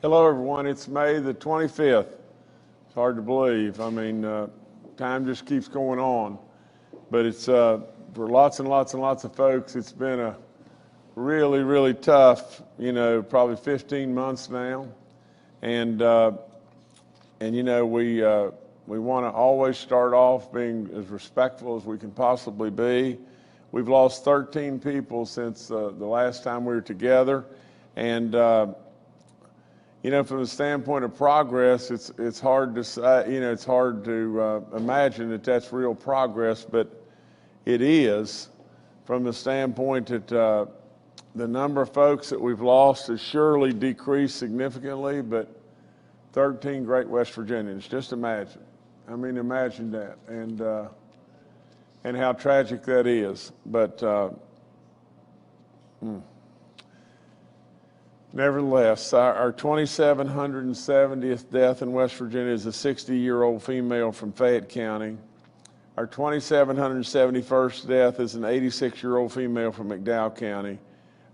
Hello, everyone. It's May the 25th. It's hard to believe. I mean, time just keeps going on. But it's for lots and lots and lots of folks, it's been a really, really tough, probably 15 months now. And we want to always start off being as respectful as we can possibly be. We've lost 13 people since the last time we were together. And from the standpoint of progress, it's hard to say, it's hard to imagine that that's real progress, but it is from the standpoint that the number of folks that we've lost has surely decreased significantly, but 13 great West Virginians, just imagine. Imagine that, and how tragic that is. But nevertheless, our 2,770th death in West Virginia is a 60-year-old female from Fayette County. Our 2,771st death is an 86-year-old female from McDowell County.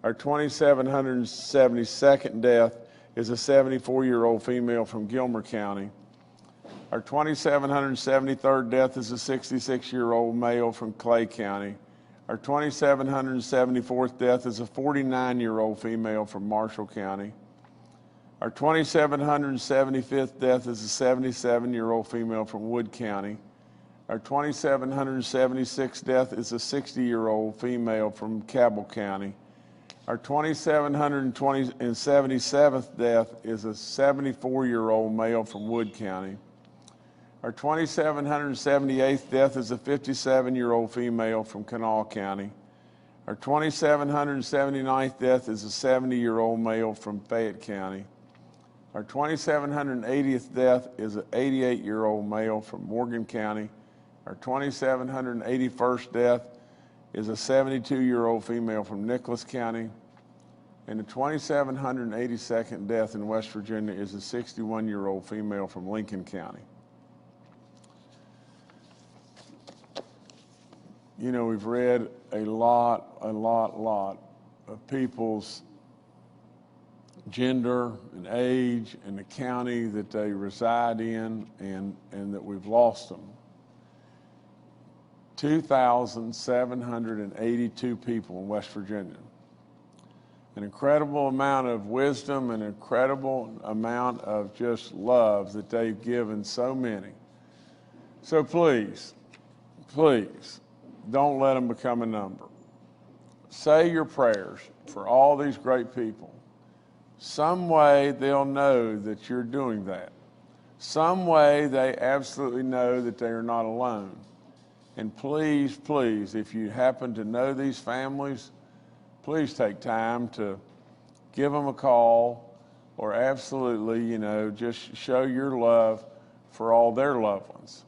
Our 2,772nd death is a 74-year-old female from Gilmer County. Our 2,773rd death is a 66-year-old male from Clay County. Our 2,774th death is a 49-year-old female from Marshall County. Our 2,775th death is a 77-year-old female from Wood County. Our 2,776th death is a 60-year-old female from Cabell County. Our 2,777th death is a 74-year-old male from Wood County. Our 2,778th death is a 57-year-old female from Kanawha County. Our 2,779th death is a 70-year-old male from Fayette County. Our 2,780th death is an 88-year-old male from Morgan County. Our 2,781st death is a 72-year-old female from Nicholas County. And the 2,782nd death in West Virginia is a 61-year-old female from Lincoln County. We've read a lot of people's gender and age and the county that they reside in, and that we've lost them. 2,782 people in West Virginia. An incredible amount of wisdom, an incredible amount of just love that they've given so many. So please, don't let them become a number. Say your prayers for all these great people. Some way they'll know that you're doing that. Some way they absolutely know that they are not alone. And please, if you happen to know these families, please take time to give them a call, or absolutely, just show your love for all their loved ones.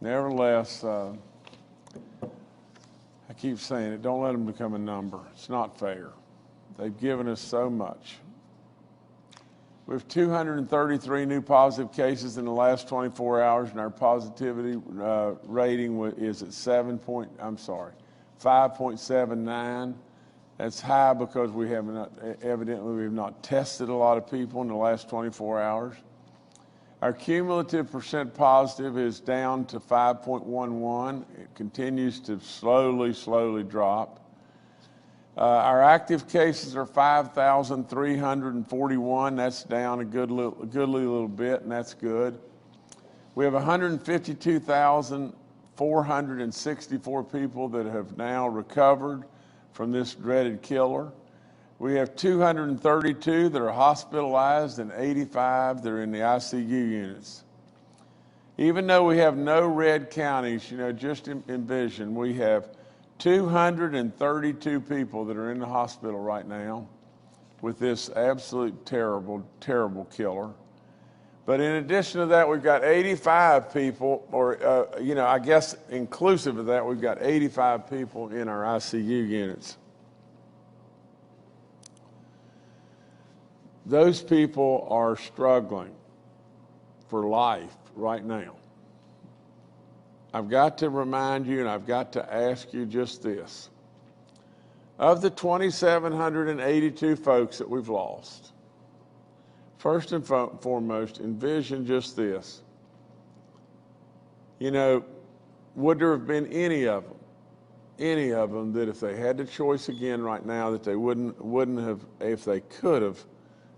Nevertheless, I keep saying it, don't let them become a number. It's not fair. They've given us so much. We have 233 new positive cases in the last 24 hours, and our positivity rating is at 5.79. That's high because we have not tested a lot of people in the last 24 hours. Our cumulative percent positive is down to 5.11. It continues to slowly drop. Our active cases are 5,341. That's down a goodly little bit, and that's good. We have 152,464 people that have now recovered from this dreaded killer. We have 232 that are hospitalized and 85 that are in the ICU units. Even though we have no red counties, just envision, we have 232 people that are in the hospital right now with this absolute terrible killer. But in addition to that, we've got 85 people, I guess inclusive of that, we've got 85 people in our ICU units. Those people are struggling for life right now. I've got to remind you, and I've got to ask you just this. Of the 2,782 folks that we've lost, First and foremost, envision just this. You know, would there have been any of them that if they had the choice again right now that they wouldn't have, if they could have,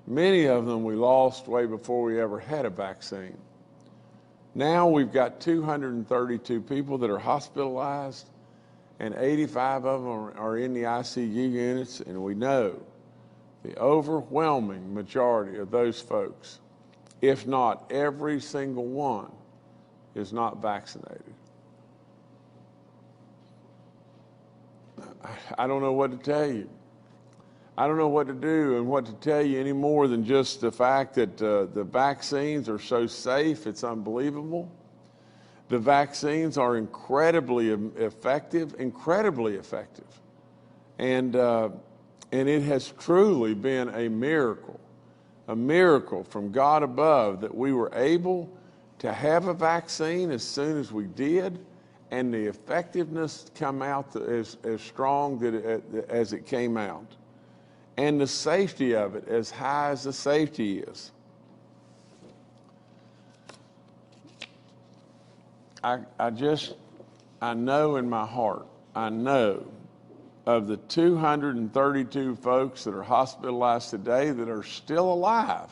many of them we lost way before we ever had a vaccine. Now we've got 232 people that are hospitalized and 85 of them are in the ICU units, and we know the overwhelming majority of those folks, if not every single one, is not vaccinated. I don't know what to tell you. I don't know what to do and what to tell you any more than just the fact that the vaccines are so safe, it's unbelievable. The vaccines are incredibly effective. And it has truly been a miracle from God above that we were able to have a vaccine as soon as we did, and the effectiveness come out as strong as it came out. And the safety of it as high as the safety is. I know in my heart, I know of the 232 folks that are hospitalized today that are still alive,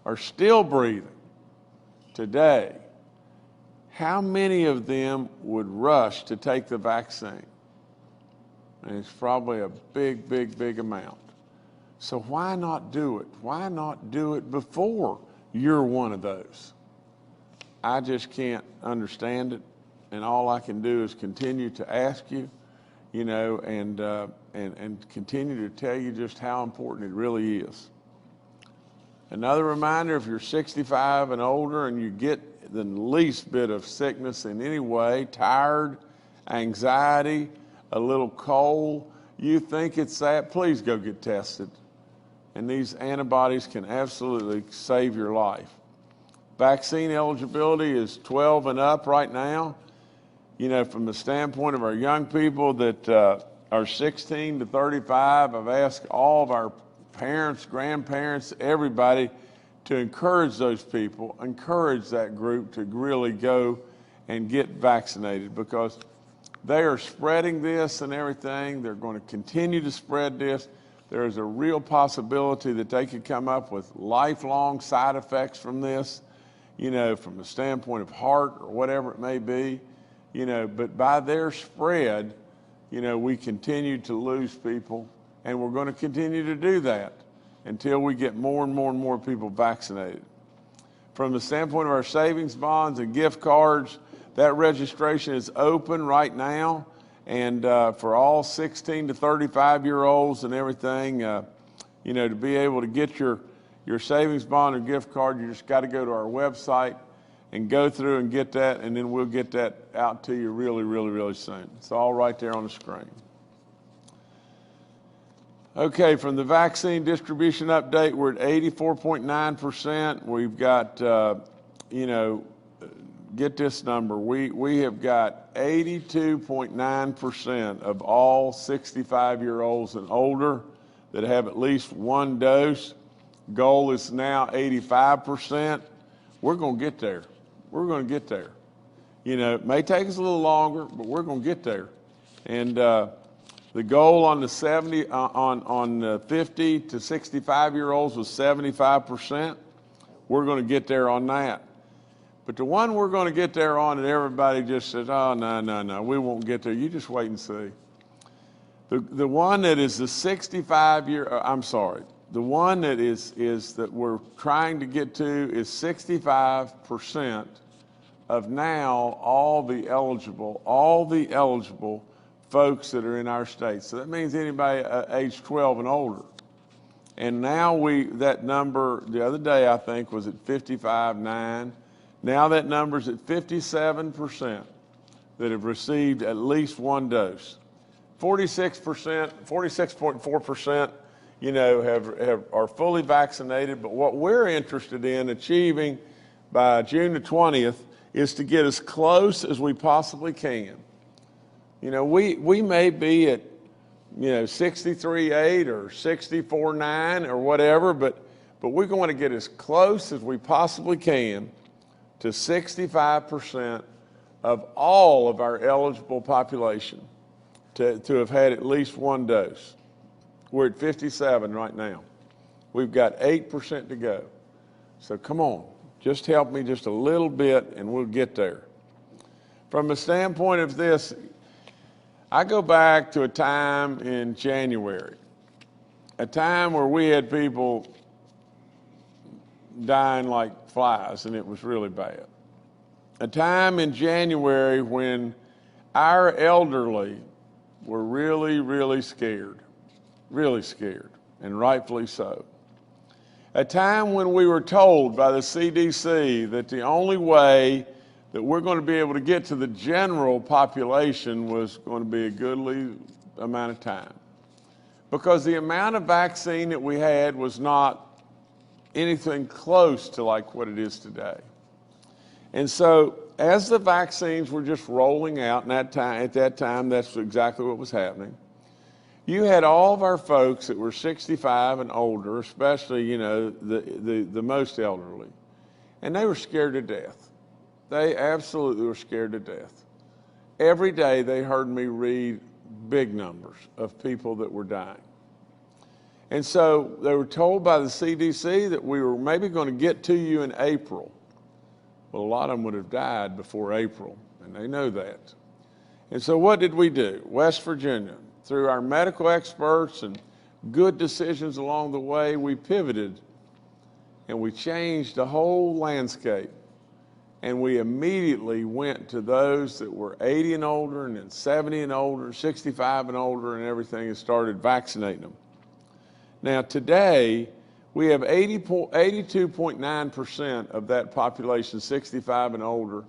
are still breathing today, how many of them would rush to take the vaccine? And it's probably a big amount. So why not do it? Why not do it before you're one of those? I just can't understand it, and all I can do is continue to ask you, you know, and continue to tell you just how important it really is. Another reminder, if you're 65 and older and you get the least bit of sickness in any way, tired, anxiety, a little cold, you think it's that, please go get tested. And these antibodies can absolutely save your life. Vaccine eligibility is 12 and up right now. You know, from the standpoint of our young people that are 16 to 35, I've asked all of our parents, grandparents, everybody to encourage those people, encourage that group to really go and get vaccinated, because they are spreading this and everything. They're going to continue to spread this. There is a real possibility that they could come up with lifelong side effects from this, you know, from the standpoint of heart or whatever it may be, you know, but by their spread, you know, we continue to lose people, and we're going to continue to do that until we get more and more people vaccinated. From the standpoint of our savings bonds and gift cards, that registration is open right now, and for all 16 to 35-year-olds and everything, you know, to be able to get your savings bond or gift card, you just got to go to our website and go through and get that, and then we'll get that out to you really soon. It's all right there on the screen. Okay, from the vaccine distribution update, we're at 84.9%. We've got, you know, get this number. We have got 82.9% of all 65-year-olds and older that have at least one dose. Goal is now 85%. We're going to get there. We're going to get there. You know, it may take us a little longer, but we're going to get there. And the goal on the 50 to 65-year-olds was 75%. We're going to get there on that. But the one we're going to get there on, and everybody just says, oh, no, we won't get there. You just wait and see. The one that is the 65-year, I'm sorry, the one that is that we're trying to get to is 65% of now all the eligible folks that are in our state. So that means anybody age 12 and older. And now that number the other day I think was at 55.9. Now that number's at 57% that have received at least one dose. 46.4%, you know, are fully vaccinated. But what we're interested in achieving by June the 20th is to get as close as we possibly can. You know, we may be at, you know, 63.8 or 64.9 or whatever, but but we're going to get as close as we possibly can to 65% of all of our eligible population to have had at least one dose. We're at 57 right now. We've got 8% to go. So come on, just help me just a little bit and we'll get there. From the standpoint of this, I go back to a time in January, a time where we had people dying like flies, and it was really bad. A time in January when our elderly were really, really scared, and rightfully so. A time when we were told by the CDC that the only way that we're going to be able to get to the general population was going to be a goodly amount of time. Because the amount of vaccine that we had was not anything close to like what it is today. And so as the vaccines were just rolling out at that time, that's exactly what was happening. You had all of our folks that were 65 and older, especially, you know, the most elderly, and they were scared to death. They absolutely were scared to death. Every day they heard me read big numbers of people that were dying. And so they were told by the CDC that we were maybe going to get to you in April. Well, a lot of them would have died before April, and they know that. And so what did we do? West Virginia, through our medical experts and good decisions along the way, we pivoted and we changed the whole landscape. And we immediately went to those that were 80 and older, and then 70 and older, 65 and older, and everything, and started vaccinating them. Now today, we have 82.9% of that population, 65 and older.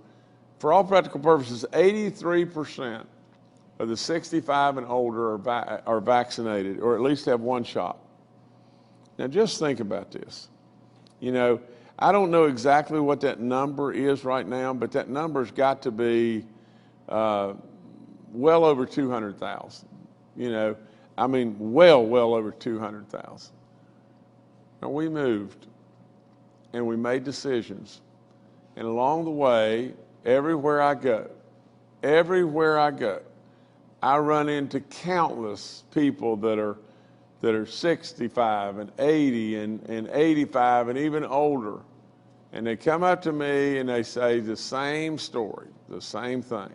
For all practical purposes, 83% of the 65 and older are vaccinated, or at least have one shot. Now just think about this. You know, I don't know exactly what that number is right now, but that number's got to be well over 200,000. You know, I mean, well over 200,000. Now we moved and we made decisions. And along the way, everywhere I go, I run into countless people that are 65 and 80 and 85 and even older. And they come up to me and they say the same story, the same thing.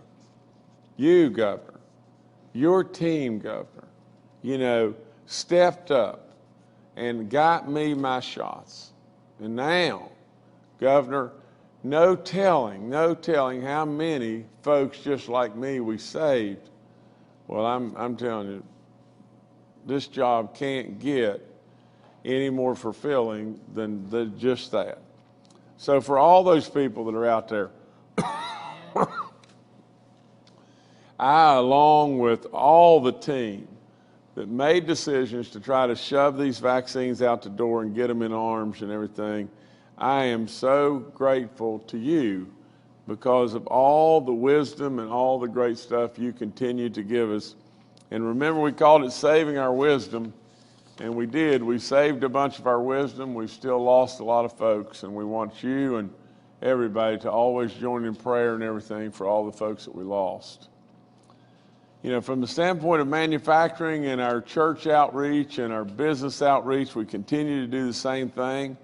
You, Governor, your team, Governor, you know, stepped up and got me my shots. And now, Governor, no telling how many folks just like me we saved. Well, I'm telling you, this job can't get any more fulfilling than just that. So for all those people that are out there, I, along with all the team that made decisions to try to shove these vaccines out the door and get them in arms and everything, I am so grateful to you because of all the wisdom and all the great stuff you continue to give us. And remember, we called it saving our wisdom, and we did. We saved a bunch of our wisdom. We've still lost a lot of folks, and we want you and everybody to always join in prayer and everything for all the folks that we lost. You know, from the standpoint of manufacturing and our church outreach and our business outreach, we continue to do the same thing.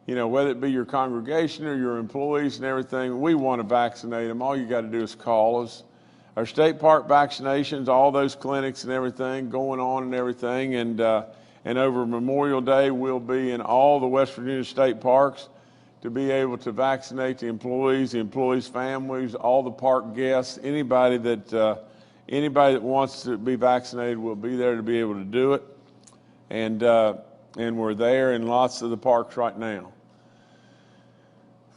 You know, whether it be your congregation or your employees and everything, we want to vaccinate them. All you got to do is call us. Our state park vaccinations, all those clinics and everything going on and everything, and over Memorial Day, we'll be in all the West Virginia state parks to be able to vaccinate the employees' families, all the park guests, anybody that wants to be vaccinated will be there to be able to do it. And we're there in lots of the parks right now.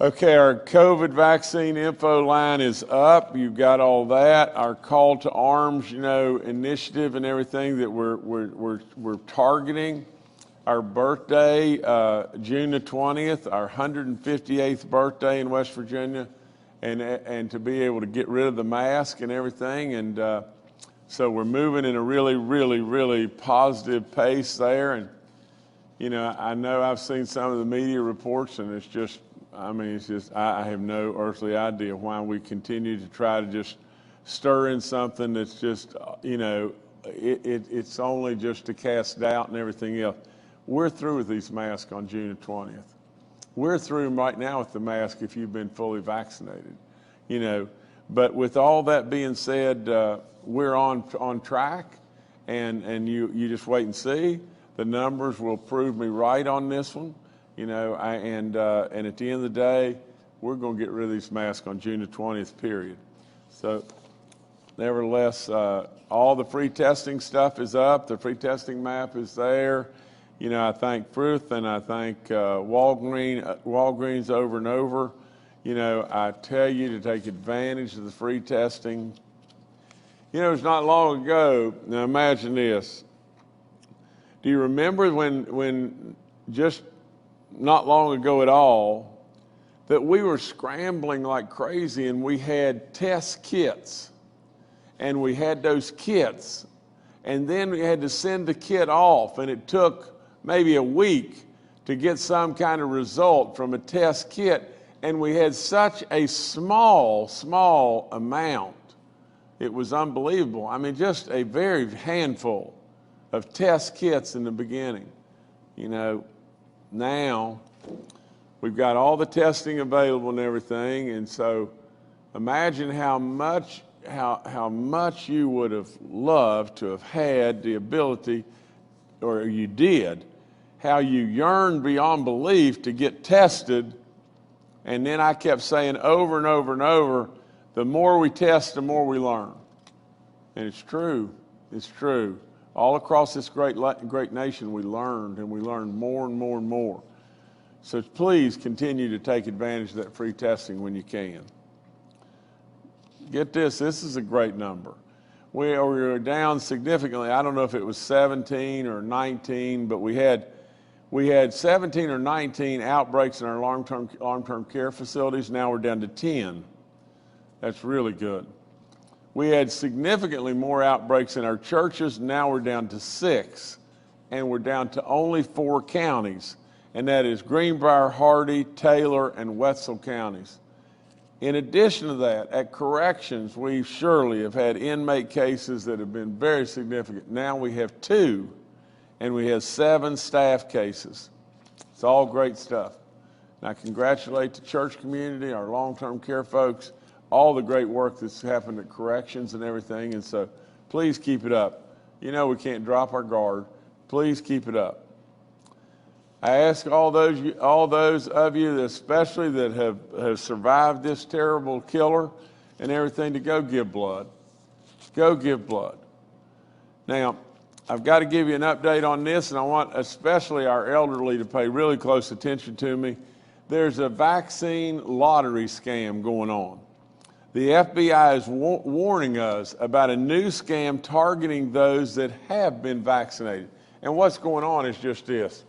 Okay, our COVID vaccine info line is up. You've got all that. Our call to arms, you know, initiative and everything that we're targeting. Our birthday, June the 20th, our 158th birthday in West Virginia, and to be able to get rid of the mask and everything. And so we're moving in a really, really, really positive pace there. And You know, I know I've seen some of the media reports, and it's just, I mean, it's just, I have no earthly idea why we continue to try to just stir in something that's just, you know, it's only just to cast doubt and everything else. We're through with these masks on June the 20th. We're through right now with the mask if you've been fully vaccinated, you know. But with all that being said, we're on track, and you just wait and see. The numbers will prove me right on this one, you know. And at the end of the day, we're going to get rid of these masks on June the 20th, period. So, nevertheless, all the free testing stuff is up. The free testing map is there. You know, I thank Fruth and I thank Walgreens over and over. You know, I tell you to take advantage of the free testing. You know, it's not long ago. Now imagine this. Do you remember when just not long ago at all, that we were scrambling like crazy and we had test kits, and we had those kits, and then we had to send the kit off, and it took maybe a week to get some kind of result from a test kit, and we had such a small amount. It was unbelievable. I mean, just a very handful of test kits in the beginning. You know, now we've got all the testing available and everything, and so imagine how much you would have loved to have had the ability, or you did, how you yearned beyond belief to get tested. And then I kept saying over and over and over, the more we test, the more we learn. And it's true. It's true. All across this great nation, we learned, and we learned more and more and more. So please continue to take advantage of that free testing when you can. Get this is a great number. We were down significantly. I don't know if it was 17 or 19, but we had 17 or 19 outbreaks in our long-term care facilities. Now we're down to 10. That's really good. We had significantly more outbreaks in our churches. Now we're down to 6, and we're down to only 4 counties, and that is Greenbrier, Hardy, Taylor, and Wetzel counties. In addition to that, at corrections, we surely have had inmate cases that have been very significant. Now we have 2, and we have 7 staff cases. It's all great stuff. And I congratulate the church community, our long-term care folks, all the great work that's happened at corrections and everything. And so please keep it up. You know we can't drop our guard. Please keep it up. I ask all those of you, especially that have survived this terrible killer and everything, to go give blood. Go give blood. Now, I've got to give you an update on this, and I want especially our elderly to pay really close attention to me. There's a vaccine lottery scam going on. The FBI is warning us about a new scam targeting those that have been vaccinated. And what's going on is just this.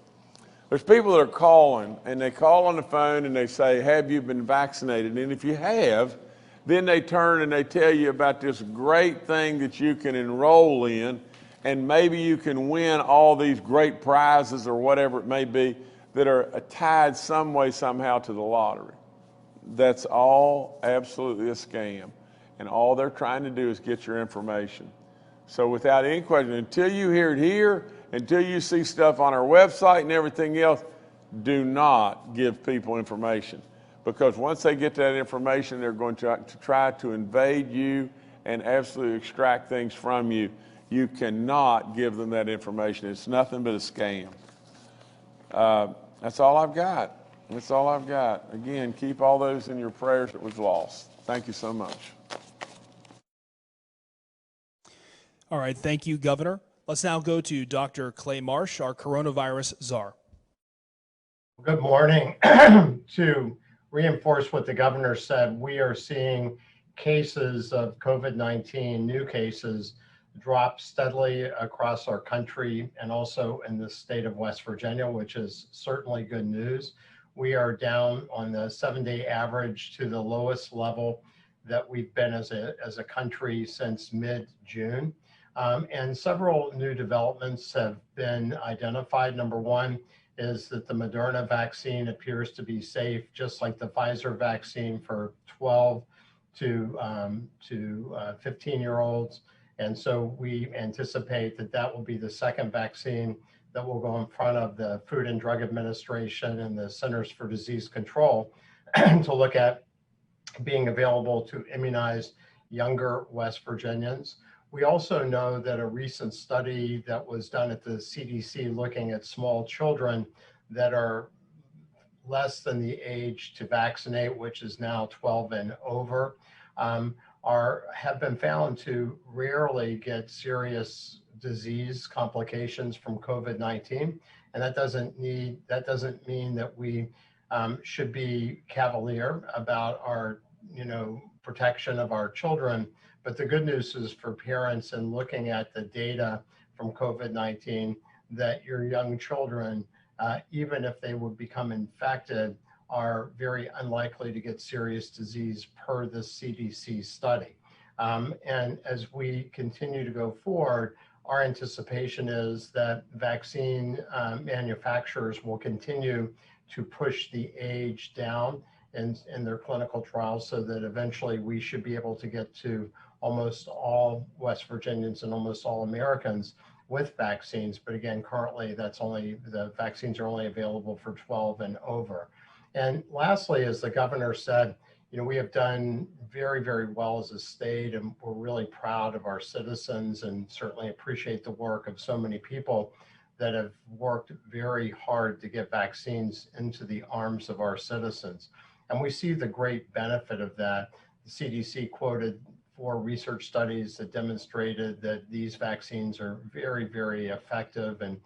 There's people that are calling, and they call on the phone and they say, have you been vaccinated? And if you have, then they turn and they tell you about this great thing that you can enroll in, and maybe you can win all these great prizes or whatever it may be that are tied some way, somehow to the lottery. That's all absolutely a scam. And all they're trying to do is get your information. So without any question, until you hear it here, until you see stuff on our website and everything else, do not give people information. Because once they get that information, they're going to try to invade you and absolutely extract things from you. You cannot give them that information. It's nothing but a scam. That's all I've got. That's all I've got. Again, keep all those in your prayers that was lost. Thank you so much. All right, thank you, Governor. Let's now go to Dr. Clay Marsh, our coronavirus czar. Good morning. To reinforce what the governor said, we are seeing cases of COVID-19, new cases, drop steadily across our country and also in the state of West Virginia, which is certainly good news. We are down on the 7-day average to the lowest level that we've been as a country since mid-June. And several new developments have been identified. Number one is that the Moderna vaccine appears to be safe, just like the Pfizer vaccine, for 12 to 15-year-olds. And so we anticipate that that will be the second vaccine that will go in front of the Food and Drug Administration and the Centers for Disease Control to look at being available to immunize younger West Virginians. We also know that a recent study that was done at the CDC looking at small children that are less than the age to vaccinate, which is now 12 and over, have been found to rarely get serious disease complications from COVID-19. And that doesn't mean that we should be cavalier about our protection of our children. But the good news is for parents in looking at the data from COVID-19 that your young children, even if they would become infected, are very unlikely to get serious disease per the CDC study. And as we continue to go forward, our anticipation is that vaccine manufacturers will continue to push the age down in their clinical trials so that eventually we should be able to get to almost all West Virginians and almost all Americans with vaccines. But again, currently the vaccines are only available for 12 and over. And lastly, as the governor said, we have done very, very well as a state, and we're really proud of our citizens and certainly appreciate the work of so many people that have worked very hard to get vaccines into the arms of our citizens. And we see the great benefit of that. The CDC quoted 4 research studies that demonstrated that these vaccines are very, very effective and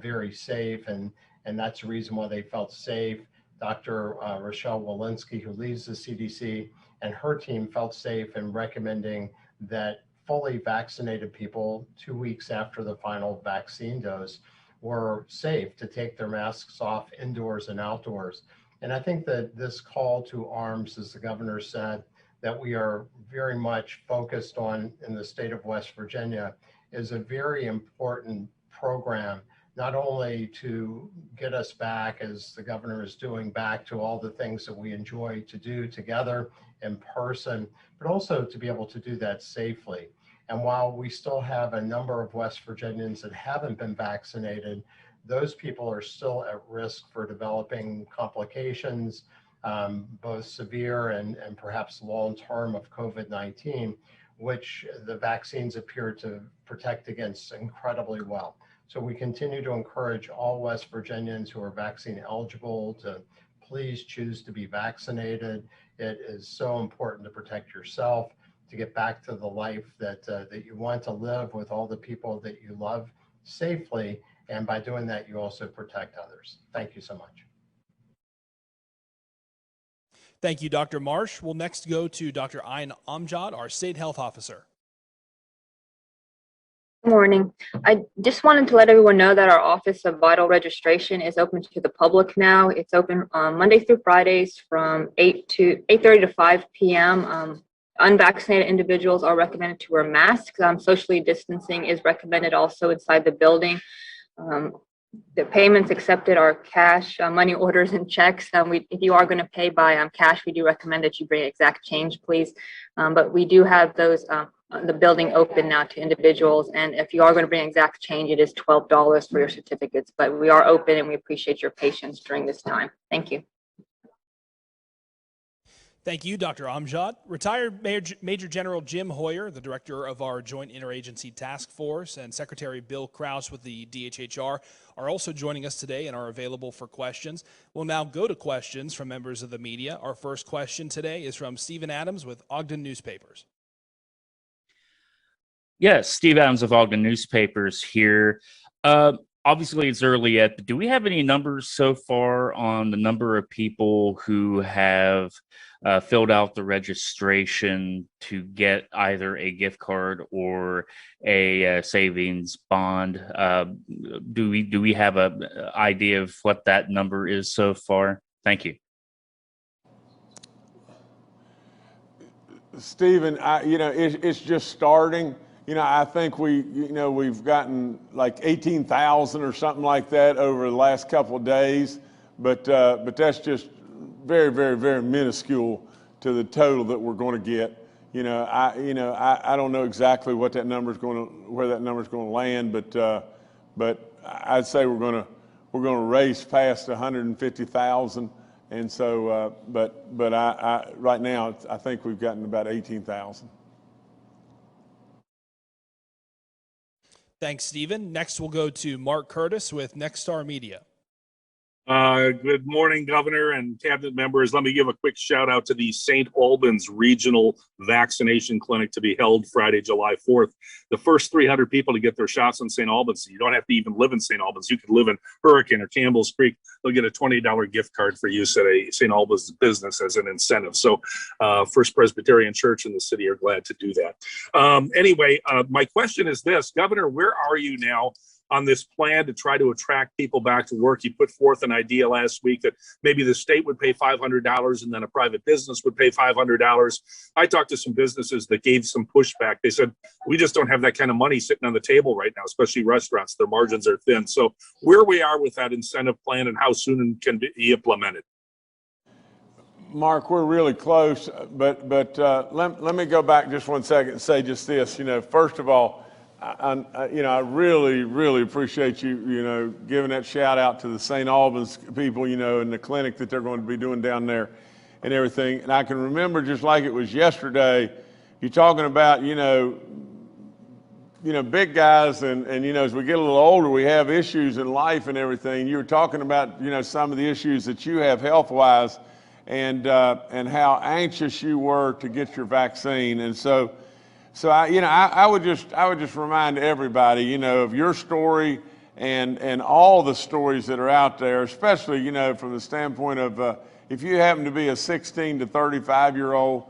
very safe. And that's the reason why they felt safe. Dr. Rochelle Walensky, who leads the CDC, and her team felt safe in recommending that fully vaccinated people 2 weeks after the final vaccine dose were safe to take their masks off indoors and outdoors. And I think that this call to arms, as the governor said, that we are very much focused on in the state of West Virginia is a very important program, not only to get us back, as the governor is doing, back to all the things that we enjoy to do together in person, but also to be able to do that safely. And while we still have a number of West Virginians that haven't been vaccinated, those people are still at risk for developing complications, both severe and perhaps long-term of COVID-19, which the vaccines appear to protect against incredibly well. So we continue to encourage all West Virginians who are vaccine eligible to please choose to be vaccinated. It is so important to protect yourself, to get back to the life that you want to live with all the people that you love safely. And by doing that, you also protect others. Thank you so much. Thank you, Dr. Marsh. We'll next go to Dr. Ayn Amjad, our State Health Officer. Good morning. I just wanted to let everyone know that our Office of Vital Registration is open to the public now. It's open Monday through Fridays from 8:30 to 5 p.m. Unvaccinated individuals are recommended to wear masks. Socially distancing is recommended also inside the building. The payments accepted are cash, money orders, and checks. If you are going to pay by cash, we do recommend that you bring exact change, please. But we do have those the building open now to individuals, and if you are going to bring exact change, it is $12 for your certificates. But we are open, and we appreciate your patience during this time. Thank you. Thank you, Dr. Amjad. Retired Major General Jim Hoyer, the director of our Joint Interagency Task Force, and Secretary Bill Krause with the DHHR are also joining us today and are available for questions. We'll now go to questions from members of the media. Our first question today is from Stephen Adams with Ogden Newspapers. Yes, Steve Adams of Ogden Newspapers here. Obviously, it's early yet, but do we have any numbers so far on the number of people who have filled out the registration to get either a gift card or a savings bond? Do we have an idea of what that number is so far? Thank you. Stephen, it's just starting. I think we've gotten like 18,000 or something like that over the last couple of days, but that's just very, very, very minuscule to the total that we're going to get. I don't know exactly what that number is where that number is going to land, but I'd say we're going to race past 150,000, and so but I right now I think we've gotten about 18,000. Thanks, Stephen. Next, we'll go to Mark Curtis with Nexstar Media. Good morning, Governor and cabinet members. Let me give a quick shout out to the St. Albans Regional Vaccination Clinic to be held Friday, July 4th. The first 300 people to get their shots in St. Albans, you don't have to even live in St. Albans. You could live in Hurricane or Campbell's Creek. They'll get a $20 gift card for use at a St. Albans business as an incentive. So First Presbyterian Church in the city are glad to do that. Anyway, my question is this. Governor, where are you now on this plan to try to attract people back to work? You put forth an idea last week that maybe the state would pay $500 and then a private business would pay $500. I talked to some businesses that gave some pushback. They said, we just don't have that kind of money sitting on the table right now, especially restaurants. Their margins are thin. So where we are with that incentive plan and how soon it can be implemented? Mark, we're really close, but let me go back just one second and say just this. First of all, I really, really appreciate you, giving that shout out to the St. Albans people, and the clinic that they're going to be doing down there and everything. And I can remember just like it was yesterday, you're talking about, big guys and as we get a little older, we have issues in life and everything. You were talking about, some of the issues that you have health-wise and how anxious you were to get your vaccine. And so I would just remind everybody, of your story and all the stories that are out there, especially, from the standpoint of if you happen to be a 16 to 35-year-old,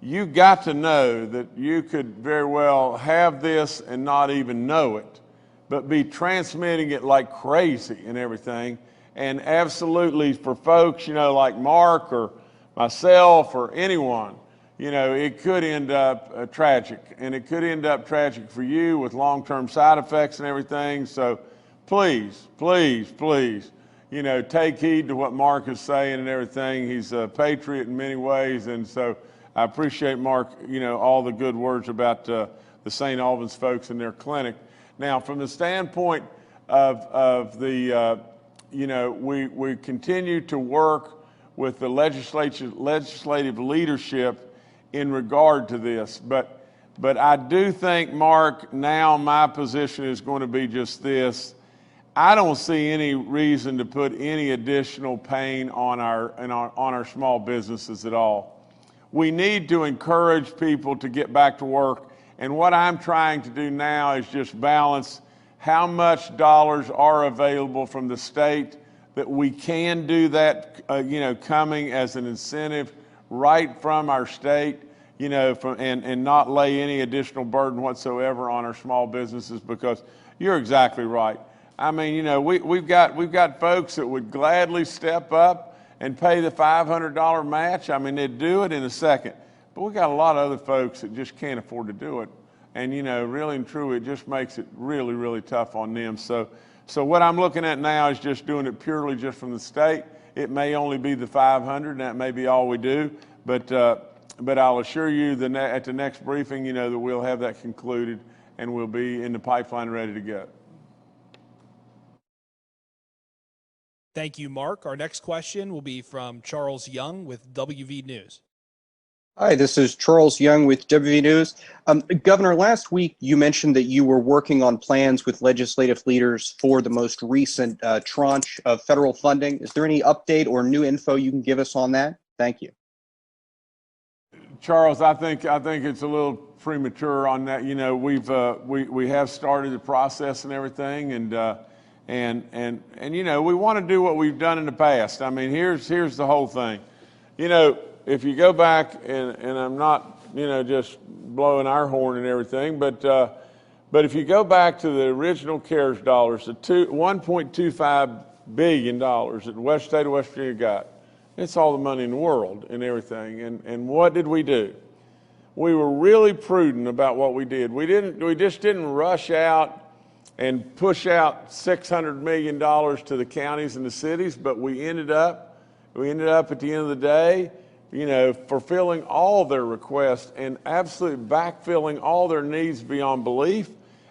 you got to know that you could very well have this and not even know it, but be transmitting it like crazy and everything. And absolutely for folks, like Mark or myself or anyone, it could end up tragic, and it could end up tragic for you with long-term side effects and everything. So please, please, please, take heed to what Mark is saying and everything. He's a patriot in many ways, and so I appreciate Mark, all the good words about the St. Albans folks and their clinic. Now, from the standpoint of the, we continue to work with the legislative leadership in regard to this, but I do think, Mark, now my position is going to be just this. I don't see any reason to put any additional pain on our small businesses at all. We need to encourage people to get back to work, and what I'm trying to do now is just balance how much dollars are available from the state that we can do that, coming as an incentive right from our state, and not lay any additional burden whatsoever on our small businesses, because you're exactly right. I mean, we've got folks that would gladly step up and pay the $500 match. I mean, they'd do it in a second. But we got a lot of other folks that just can't afford to do it. And, really and truly, it just makes it really, really tough on them. So what I'm looking at now is just doing it purely just from the state. It may only be the 500, and that may be all we do. But I'll assure you that at the next briefing, that we'll have that concluded and we'll be in the pipeline ready to go. Thank you, Mark. Our next question will be from Charles Young with WV News. Hi, this is Charles Young with WV News. Governor, last week you mentioned that you were working on plans with legislative leaders for the most recent tranche of federal funding. Is there any update or new info you can give us on that? Thank you. Charles, I think it's a little premature on that. We have started the process and everything, and we want to do what we've done in the past. I mean, here's the whole thing. If you go back, and I'm not, just blowing our horn and everything, but if you go back to the original CARES dollars, the $1.25 billion that the state of West Virginia got, it's all the money in the world and everything. And what did we do? we were really prudent about what we did. We just didn't rush out and push out $600 million to the counties and the cities, but we ended up at the end of the day, fulfilling all their requests and absolutely backfilling all their needs beyond belief.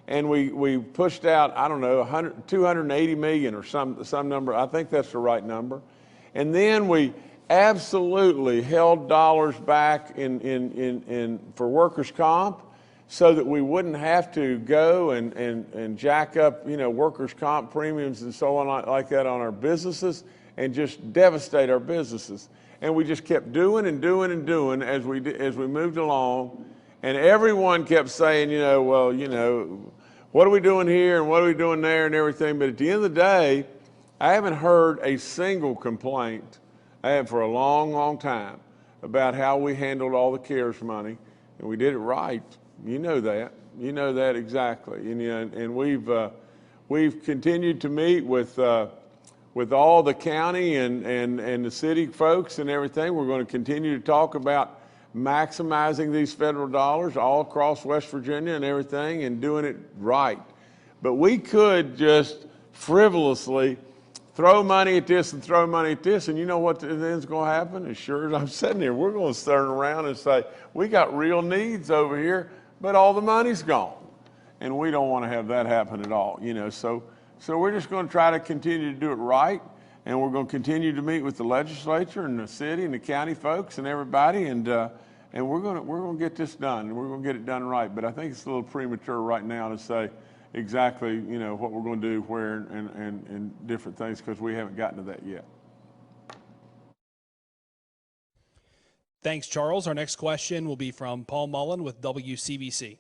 And we pushed out, I don't know, 280 million or some number. I think that's the right number. And then we absolutely held dollars back for workers' comp so that we wouldn't have to go and jack up, workers' comp premiums and so on like that on our businesses and just devastate our businesses. And we just kept doing and doing and doing as we moved along. And everyone kept saying, what are we doing here and what are we doing there and everything. But at the end of the day, I haven't heard a single complaint, I have for a long, long time, about how we handled all the CARES money. And we did it right. You know that. You know that exactly. And we've continued to meet with all the county and the city folks and everything. We're going to continue to talk about maximizing these federal dollars all across West Virginia and everything and doing it right. But we could just frivolously throw money at this and throw money at this, and you know what then's going to happen? As sure as I'm sitting here, we're going to turn around and say, we got real needs over here, but all the money's gone. And we don't want to have that happen at all, So we're just going to try to continue to do it right, and we're going to continue to meet with the legislature and the city and the county folks and everybody, and we're going to get this done, and we're going to get it done right. But I think it's a little premature right now to say exactly, what we're going to do where and different things, because we haven't gotten to that yet. Thanks, Charles. Our next question will be from Paul Mullen with WCBC.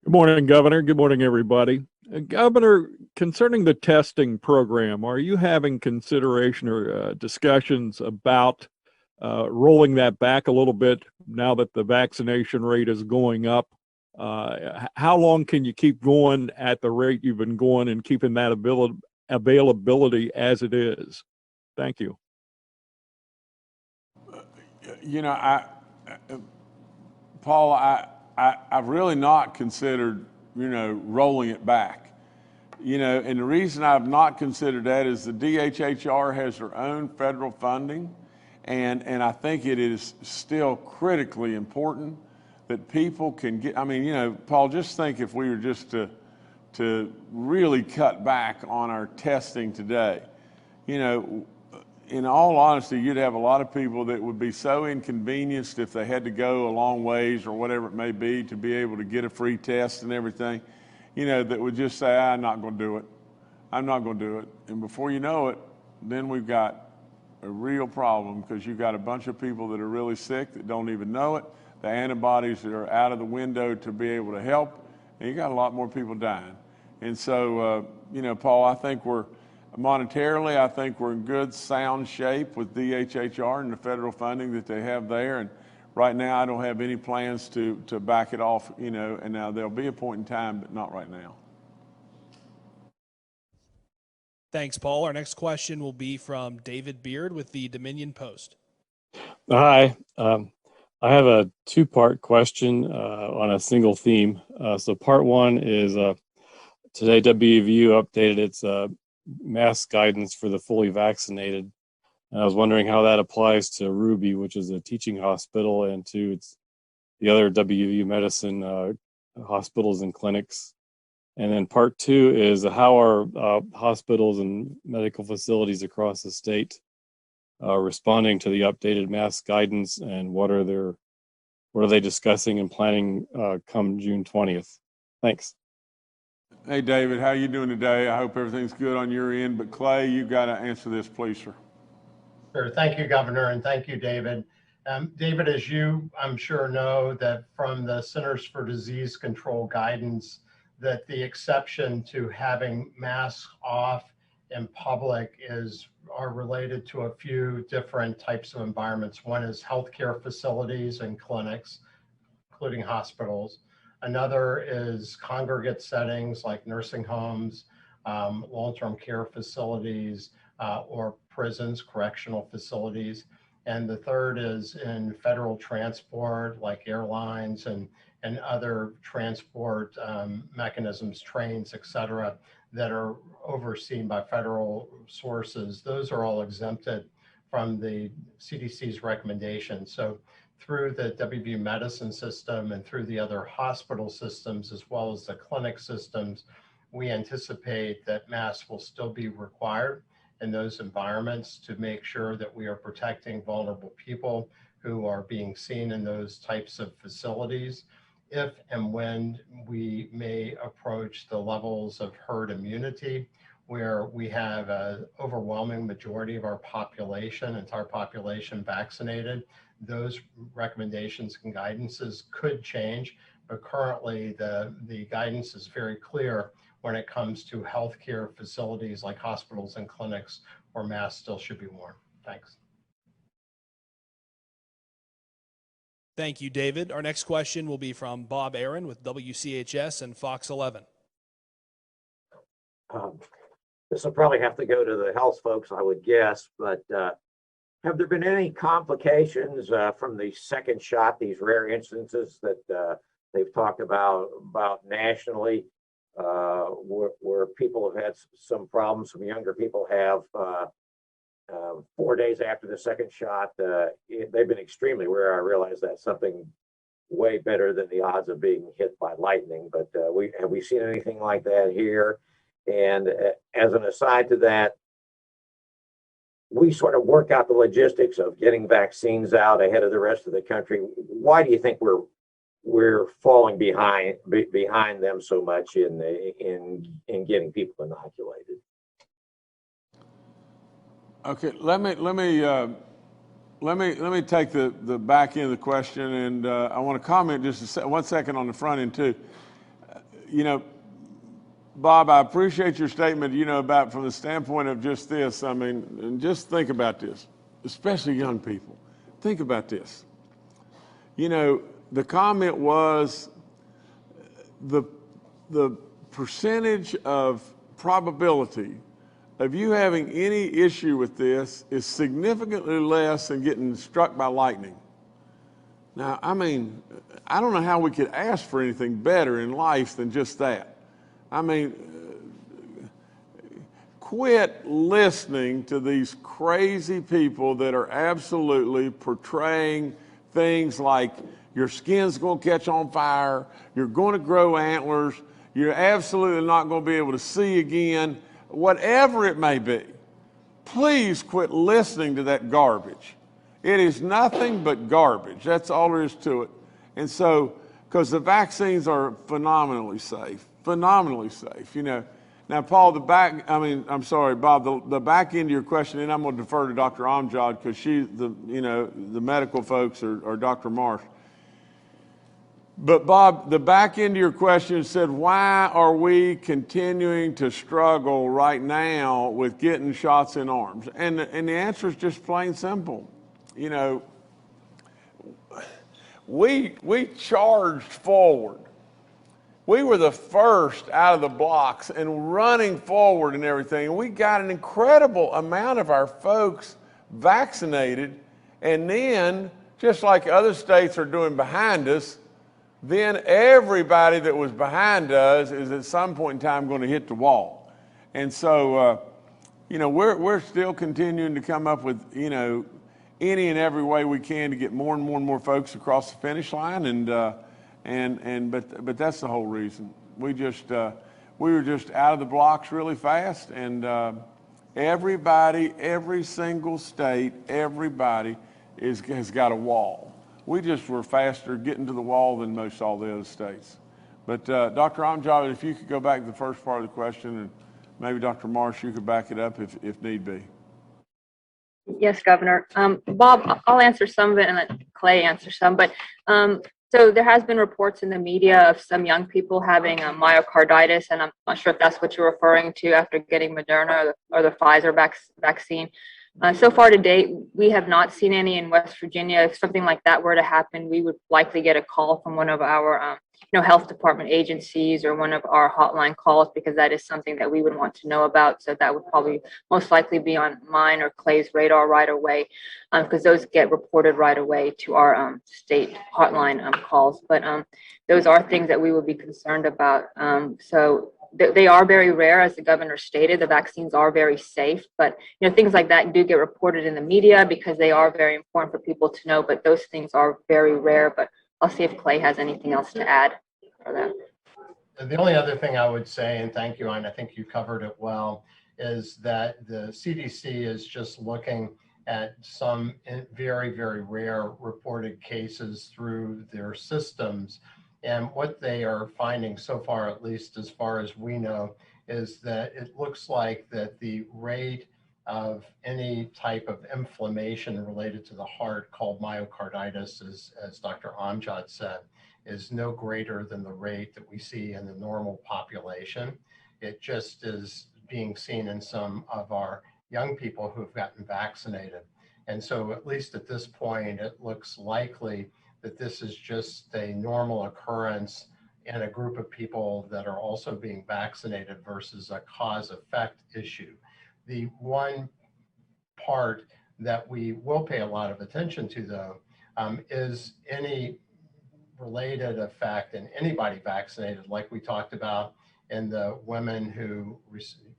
Good morning, Governor. Good morning, everybody. Governor, concerning the testing program, are you having consideration or discussions about rolling that back a little bit now that the vaccination rate is going up? How long can you keep going at the rate you've been going and keeping that availability as it is? Thank you. Paul, I've really not considered, rolling it back. And the reason I've not considered that is the DHHR has their own federal funding, and I think it is still critically important that people can get, Paul, just think if we were just to really cut back on our testing today, in all honesty, you'd have a lot of people that would be so inconvenienced if they had to go a long ways or whatever it may be to be able to get a free test and everything, that would just say, I'm not going to do it. I'm not going to do it. And before you know it, then we've got a real problem, because you've got a bunch of people that are really sick that don't even know it. The antibodies that are out of the window to be able to help, and you got a lot more people dying. And so, Paul, I think monetarily, I think we're in good, sound shape with DHHR and the federal funding that they have there. And right now, I don't have any plans to back it off, and now there'll be a point in time, but not right now. Thanks, Paul. Our next question will be from David Beard with the Dominion Post. Hi. I have a two-part question on a single theme. So part one is today WVU updated its mask guidance for the fully vaccinated. And I was wondering how that applies to Ruby, which is a teaching hospital, and to the other WVU medicine hospitals and clinics. And then part two is how are hospitals and medical facilities across the state responding to the updated mask guidance, and what are they discussing and planning come June 20th? Thanks. Hey, David, how you doing today? I hope everything's good on your end, but Clay, you've got to answer this, please, sir. Sure. Thank you, Governor, and thank you, David. David, as you, I'm sure, know that from the Centers for Disease Control guidance, that the exception to having masks off in public are related to a few different types of environments. One is healthcare facilities and clinics, including hospitals. Another is congregate settings like nursing homes, long-term care facilities, or prisons, correctional facilities. And the third is in federal transport, like airlines and other transport mechanisms, trains, et cetera, that are overseen by federal sources. Those are all exempted from the CDC's recommendations. So through the WVU medicine system and through the other hospital systems, as well as the clinic systems, we anticipate that masks will still be required in those environments to make sure that we are protecting vulnerable people who are being seen in those types of facilities. If and when we may approach the levels of herd immunity, where we have an overwhelming majority of our population, entire population vaccinated, those recommendations and guidances could change. But currently, the guidance is very clear when it comes to healthcare facilities like hospitals and clinics where masks still should be worn. Thanks. Thank you, David. Our next question will be from Bob Aaron with WCHS and Fox 11. This will probably have to go to the health folks, I would guess, but have there been any complications from the second shot, these rare instances that they've talked about nationally, where people have had some problems, some younger people have 4 days after the second shot? They've been extremely rare. I realize that's something way better than the odds of being hit by lightning, but have we seen anything like that here? And as an aside to that, we sort of work out the logistics of getting vaccines out ahead of the rest of the country. Why do you think we're falling behind them so much in getting people inoculated? Okay, let me take the back end of the question, and I want to comment just 1 second on the front end too. You know, Bob, I appreciate your statement, about from the standpoint of just this. I mean, and just think about this, especially young people. Think about this. The comment was the percentage of probability of you having any issue with this is significantly less than getting struck by lightning. Now, I mean, I don't know how we could ask for anything better in life than just that. I mean, quit listening to these crazy people that are absolutely portraying things like your skin's going to catch on fire, you're going to grow antlers, you're absolutely not going to be able to see again, whatever it may be. Please quit listening to that garbage. It is nothing but garbage. That's all there is to it. And so, because the vaccines are phenomenally safe. Now, Paul, Bob, the back end of your question, and I'm going to defer to Dr. Amjad because the medical folks are Dr. Marsh. But Bob, the back end of your question said, why are we continuing to struggle right now with getting shots in arms? And the answer is just plain simple. We charged forward. We were the first out of the blocks and running forward and everything. And we got an incredible amount of our folks vaccinated. And then, just like other states are doing behind us, then everybody that was behind us is at some point in time going to hit the wall. And so, we're still continuing to come up with, any and every way we can to get more and more and more folks across the finish line. But that's the whole reason. We were just out of the blocks really fast, and everybody, every single state, everybody has got a wall. We just were faster getting to the wall than most all the other states. But Dr. Amjad, if you could go back to the first part of the question, and maybe Dr. Marsh, you could back it up if need be. Yes, Governor. Bob, I'll answer some of it and let Clay answer some. But so there has been reports in the media of some young people having myocarditis, and I'm not sure if that's what you're referring to after getting Moderna or the Pfizer vaccine. So far to date, we have not seen any in West Virginia. If something like that were to happen, we would likely get a call from one of our health department agencies or one of our hotline calls, because that is something that we would want to know about. So that would probably most likely be on mine or Clay's radar right away, because those get reported right away to our state hotline calls. But those are things that we would be concerned about. So they are very rare, as the governor stated. The vaccines are very safe, but things like that do get reported in the media because they are very important for people to know. But those things are very rare. But I'll see if Clay has anything else to add for that. The only other thing I would say, and thank you, and I think you covered it well, is that the CDC is just looking at some very, very rare reported cases through their systems. And what they are finding so far, at least as far as we know, is that it looks like that the rate of any type of inflammation related to the heart, called myocarditis, as Dr. Amjad said, is no greater than the rate that we see in the normal population. It just is being seen in some of our young people who have gotten vaccinated. And so at least at this point, it looks likely that this is just a normal occurrence in a group of people that are also being vaccinated versus a cause-effect issue. The one part that we will pay a lot of attention to, though, is any related effect in anybody vaccinated, like we talked about in the women who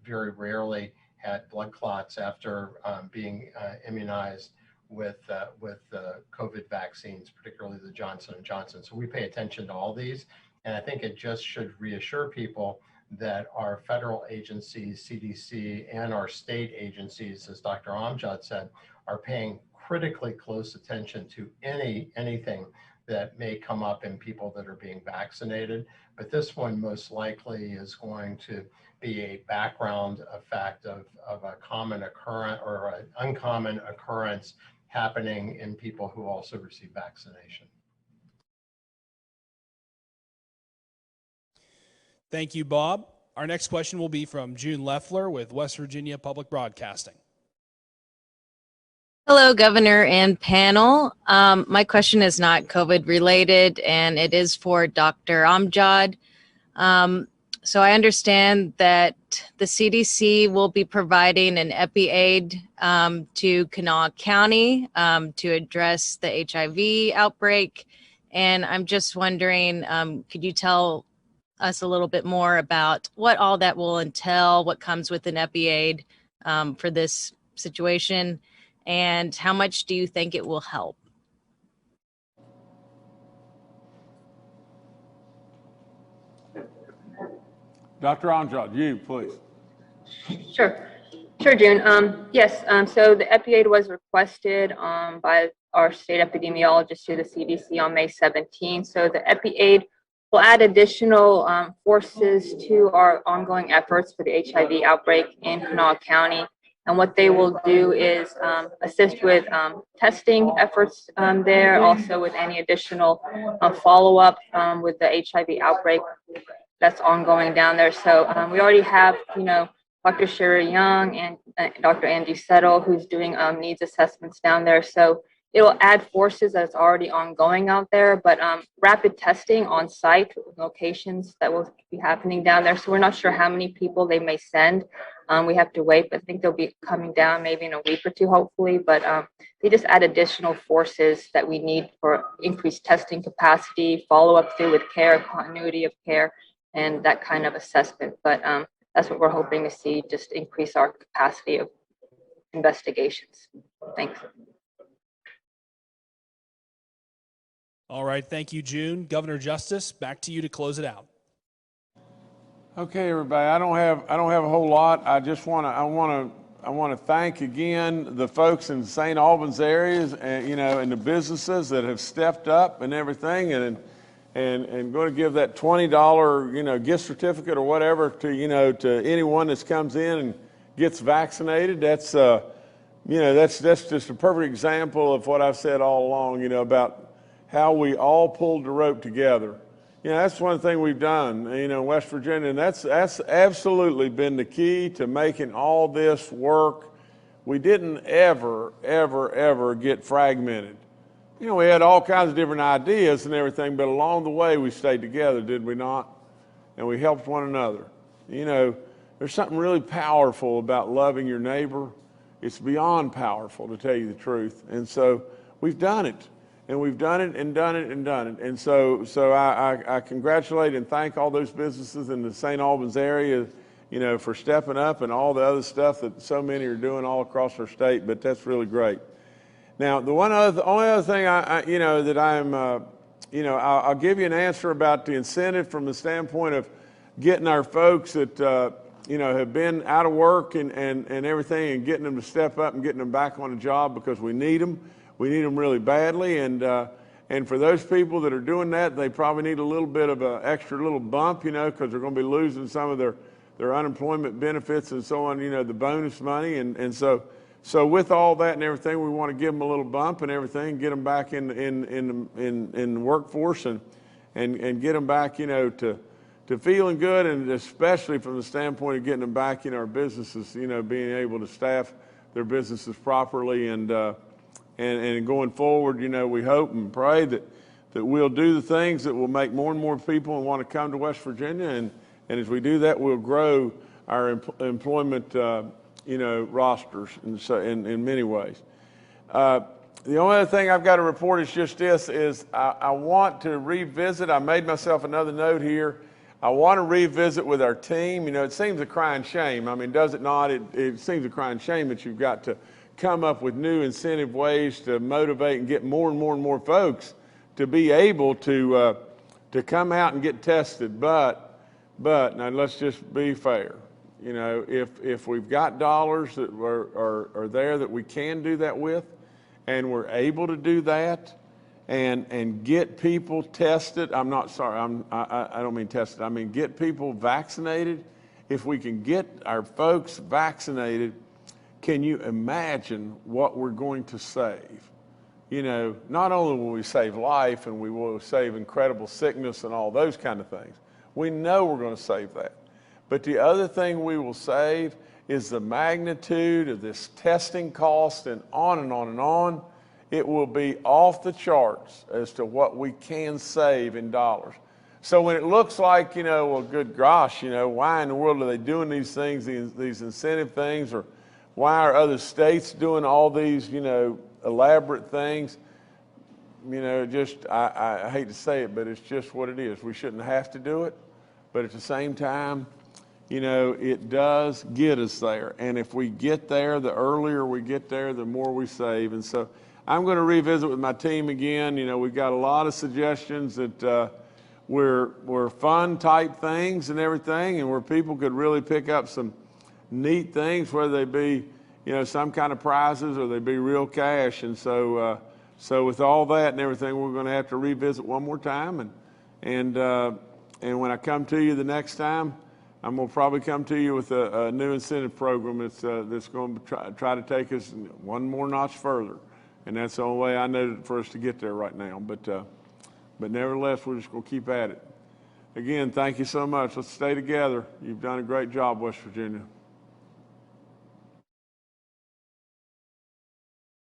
very rarely had blood clots after being immunized with COVID vaccines, particularly the Johnson & Johnson. So we pay attention to all these. And I think it just should reassure people that our federal agencies, CDC, and our state agencies, as Dr. Amjad said, are paying critically close attention to anything that may come up in people that are being vaccinated. But this one most likely is going to be a background effect of a common occurrence or an uncommon occurrence happening in people who also receive vaccination. Thank you, Bob. Our next question will be from June Leffler with West Virginia Public Broadcasting. Hello, Governor and panel. My question is not COVID related, and it is for Dr. Amjad. So I understand that the CDC will be providing an EpiAid to Kanawha County to address the HIV outbreak. And I'm just wondering, could you tell us a little bit more about what all that will entail, what comes with an EpiAid for this situation, and how much do you think it will help? Dr. Amjad, you, please. Sure, June. Yes, so the EpiAid was requested by our state epidemiologist to the CDC on May 17. So the EpiAid will add additional forces to our ongoing efforts for the HIV outbreak in Kanawha County. And what they will do is assist with testing efforts there, also with any additional follow-up with the HIV outbreak that's ongoing down there. So we already have, Dr. Sherry Young and Dr. Angie Settle, who's doing needs assessments down there. So it'll add forces that's already ongoing out there, but rapid testing on site locations that will be happening down there. So we're not sure how many people they may send. We have to wait, but I think they'll be coming down maybe in a week or two, hopefully. But they just add additional forces that we need for increased testing capacity, follow-up through with care, continuity of care, and that kind of assessment. But that's what we're hoping to see, just increase our capacity of investigations. Thanks. All right, thank you, June. Governor Justice, back to you to close it out. Okay, everybody. I don't have a whole lot. I just want to thank again the folks in St. Albans areas and and the businesses that have stepped up and everything and going to give that $20 gift certificate or whatever to to anyone that comes in and gets vaccinated. That's that's just a perfect example of what I've said all along about how we all pulled the rope together. That's one thing we've done, in West Virginia, and that's absolutely been the key to making all this work we didn't ever get fragmented. You know, we had all kinds of different ideas and everything, but along the way we stayed together, did we not? And we helped one another. You know, there's something really powerful about loving your neighbor. It's beyond powerful, to tell you the truth. And so we've done it, and we've done it and done it and done it. And so I congratulate and thank all those businesses in the St. Albans area, you know, for stepping up and all the other stuff that so many are doing all across our state. But that's really great. Now, the only other thing I'll give you an answer about the incentive from the standpoint of getting our folks that have been out of work and everything, and getting them to step up and getting them back on a job, because we need them. We need them really badly. And for those people that are doing that, they probably need a little bit of an extra little bump, you know, because they're going to be losing some of their unemployment benefits and so on, you know, the bonus money. And so with all that and everything, we want to give them a little bump and everything, get them back in the workforce and get them back, you know, to feeling good, and especially from the standpoint of getting them back in our businesses, you know, being able to staff their businesses properly, and going forward, you know, we hope and pray that we'll do the things that will make more and more people want to come to West Virginia, and as we do that, we'll grow our employment, rosters in many ways. The only other thing I've got to report is just this: I want to revisit. I made myself another note here. I want to revisit with our team. You know, it seems a crying shame. I mean, does it not? It seems a crying shame that you've got to come up with new incentive ways to motivate and get more and more and more folks to be able to come out and get tested. But now let's just be fair. You know, if we've got dollars that are there that we can do that with, and we're able to do that, and get people tested. I don't mean tested. I mean get people vaccinated. If we can get our folks vaccinated, can you imagine what we're going to save? You know, not only will we save life, and we will save incredible sickness and all those kind of things. We know we're going to save that. But the other thing we will save is the magnitude of this testing cost, and on and on and on. It will be off the charts as to what we can save in dollars. So when it looks like, you know, well, good gosh, you know, why in the world are they doing these things, these incentive things, or why are other states doing all these, you know, elaborate things? You know, just, I hate to say it, but it's just what it is. We shouldn't have to do it, but at the same time, you know, it does get us there. And if we get there, the earlier we get there, the more we save. And so I'm going to revisit with my team again. You know, we've got a lot of suggestions that were fun type things and everything, and where people could really pick up some neat things, whether they be, you know, some kind of prizes or they be real cash. And so with all that and everything, we're going to have to revisit one more time. And when I come to you the next time, I'm going to probably come to you with a new incentive program that's going to try to take us one more notch further. And that's the only way I know for us to get there right now. But nevertheless, we're just going to keep at it. Again, thank you so much. Let's stay together. You've done a great job, West Virginia.